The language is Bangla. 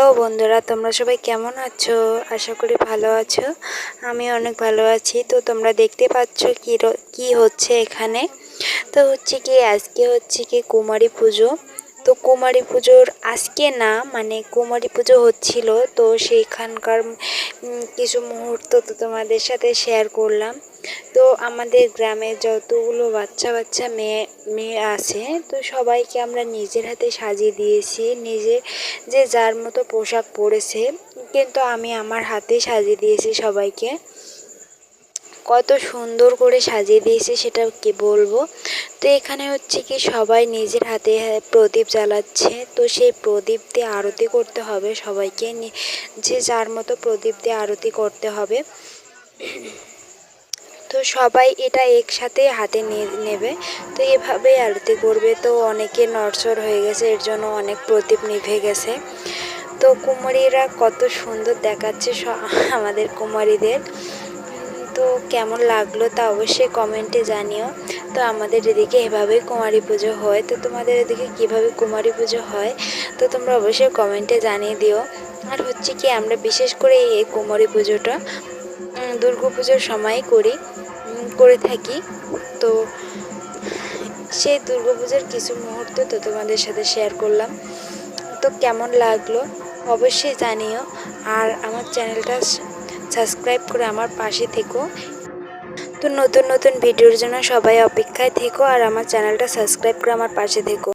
হ্যালো বন্ধুরা, তোমরা সবাই কেমন আছো? আশা করি ভালো আছো। আমি অনেক ভালো আছি। তো তোমরা দেখতে পাচ্ছ কি হচ্ছে এখানে। তো হচ্ছে কি আজকে হচ্ছে কি কুমারী পুজো। তো কুমারী পুজোর আজকে না, মানে কুমারী পুজো হচ্ছিল। তো সেইখানকার কিছু মুহূর্ত তো তোমাদের সাথে শেয়ার করলাম। তো আমাদের গ্রামে যতগুলো বাচ্চা বাচ্চা মেয়ে আছে, তো সবাইকে আমরা নিজের হাতে সাজিয়ে দিয়েছি। যে যার মতো পোশাক পরেছে, কিন্তু আমি আমার হাতে সাজিয়ে দিয়েছি সবাইকে। কত সুন্দর করে সাজিয়ে দিয়েছি সেটা কি বলবো। তো এখানে হচ্ছে কি সবাই নিজের হাতে প্রদীপ জ্বালাচ্ছে। তো সেই প্রদীপ দিয়ে আরতি করতে হবে সবাইকে, যে যার মতো প্রদীপ দিয়ে আরতি করতে হবে। তো সবাই এটা একসাথে হাতে নেবে। তো এভাবেই আরতি করবে। তো অনেকে নড়চড় হয়ে গেছে, এর জন্য অনেক প্রদীপ নিভে গেছে। তো কুমারীরা কত সুন্দর দেখাচ্ছে আমাদের কুমারীদের। তো কেমন লাগলো তা অবশ্যই কমেন্টে জানিও। তো আমাদের এদিকে এভাবেই কুমারী পুজো হয়। তো তোমাদের এদিকে কিভাবে কুমারী পুজো হয় তো তোমরা অবশ্যই কমেন্টে জানিয়ে দিও। আর হচ্ছে কি আমরা বিশেষ করে এই কুমারী পুজোটা দুর্গা পুজোর সময় করে থাকি। তো সেই দুর্গা পুজোর কিছু মুহূর্ত তো তোমাদের সাথে শেয়ার করলাম। তো কেমন লাগলো অবশ্যই জানিও। আর আমার চ্যানেলটা সাবস্ক্রাইব করে আমার পাশে থেকো। তো নতুন নতুন ভিডিওর জন্য সবাই অপেক্ষায় থেকো, আর আমার চ্যানেলটা সাবস্ক্রাইব করে আমার পাশে থেকো।